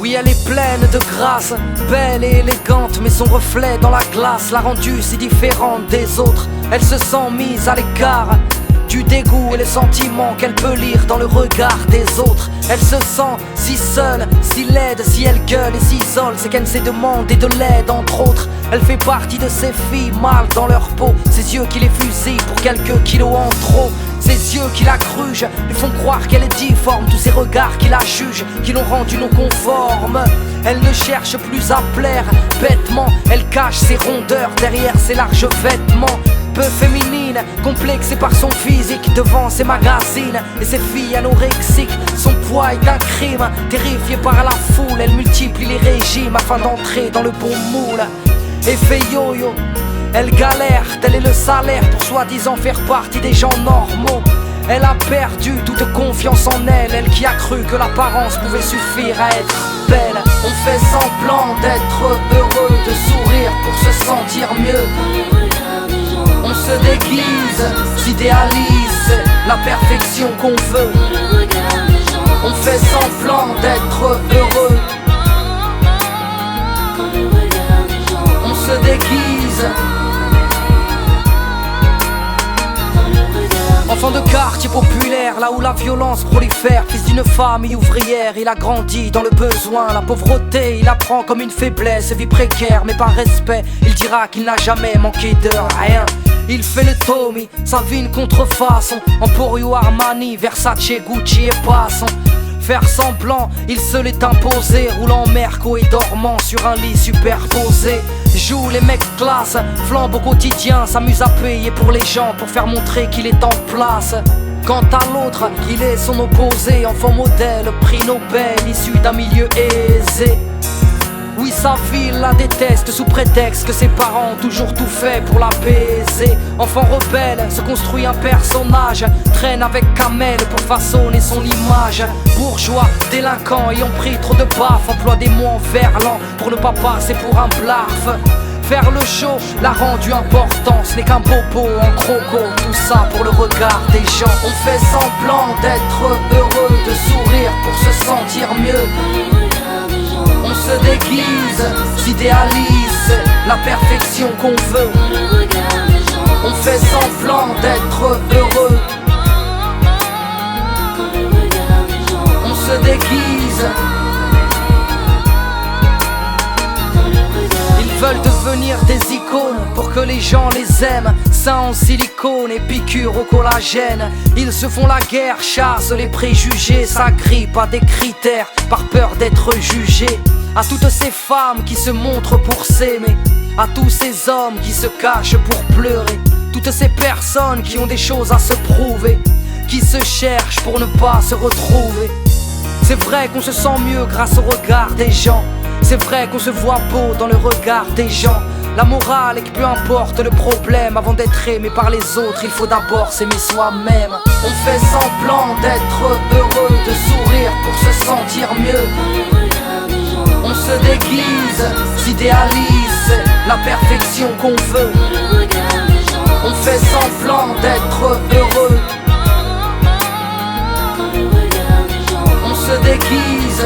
Oui, elle est pleine de grâce, belle et élégante, mais son reflet dans la glace l'a rendue si différente des autres. Elle se sent mise à l'écart du dégoût et les sentiments qu'elle peut lire dans le regard des autres. Elle se sent si seule, si laide, si elle gueule et s'isole, c'est qu'elle s'est demandé de l'aide entre autres. Elle fait partie de ces filles mal dans leur peau, ses yeux qui les fusillent pour quelques kilos en trop. Ses yeux qui la grugent lui font croire qu'elle est difforme, tous ces regards qui la jugent, qui l'ont rendue non conforme. Elle ne cherche plus à plaire bêtement, elle cache ses rondeurs derrière ses larges vêtements. Peu féminine, complexée par son physique devant ses magazines et ses filles anorexiques. Son poids est un crime, terrifiée par la foule, elle multiplie les régimes afin d'entrer dans le bon moule. Effet yo-yo, elle galère, tel est le salaire pour soi-disant faire partie des gens normaux. Elle a perdu toute confiance en elle, elle qui a cru que l'apparence pouvait suffire à être belle. On fait semblant d'être heureux, de sourire pour se sentir mieux. On se déguise, s'idéalise la perfection qu'on veut. On fait semblant d'être heureux. On se déguise. Enfant de quartier populaire, là où la violence prolifère. Fils d'une famille ouvrière, il a grandi dans le besoin. La pauvreté, il apprend comme une faiblesse. Vie précaire, mais par respect, il dira qu'il n'a jamais manqué de rien. Il fait le Tommy, sa vie une contrefaçon. Emporio, Armani, Versace, Gucci et passant. Faire semblant, il se l'est imposé. Roulant Merco et dormant sur un lit superposé. Joue les mecs classe, flambe au quotidien. S'amuse à payer pour les gens, pour faire montrer qu'il est en place. Quant à l'autre, il est son opposé. Enfant modèle, prix Nobel, issu d'un milieu aisé. Oui, sa vie la déteste sous prétexte que ses parents ont toujours tout fait pour l'apaiser. Enfant rebelle, se construit un personnage, traîne avec Kamel pour façonner son image. Bourgeois, délinquant, ayant pris trop de baffes, emploie des mots en verlan pour ne pas passer pour un blaf. Faire le show l'a rendu important, ce n'est qu'un bobo en croco, tout ça pour le regard des gens. On fait semblant d'être heureux, de sourire pour se sentir mieux. On se déguise, s'idéalise la perfection qu'on veut. On fait semblant d'être heureux. On se déguise. Ils veulent devenir des icônes pour que les gens les aiment. Seins en silicone et piqûres au collagène. Ils se font la guerre, chassent les préjugés, s'agrippent à des critères par peur d'être jugés. À toutes ces femmes qui se montrent pour s'aimer, à tous ces hommes qui se cachent pour pleurer, toutes ces personnes qui ont des choses à se prouver, qui se cherchent pour ne pas se retrouver. C'est vrai qu'on se sent mieux grâce au regard des gens. C'est vrai qu'on se voit beau dans le regard des gens. La morale est que peu importe le problème, avant d'être aimé par les autres, il faut d'abord s'aimer soi-même. On fait semblant d'être heureux, de sourire pour se sentir mieux. On se déguise, s'idéalise la perfection qu'on veut. On fait semblant d'être heureux. On se déguise.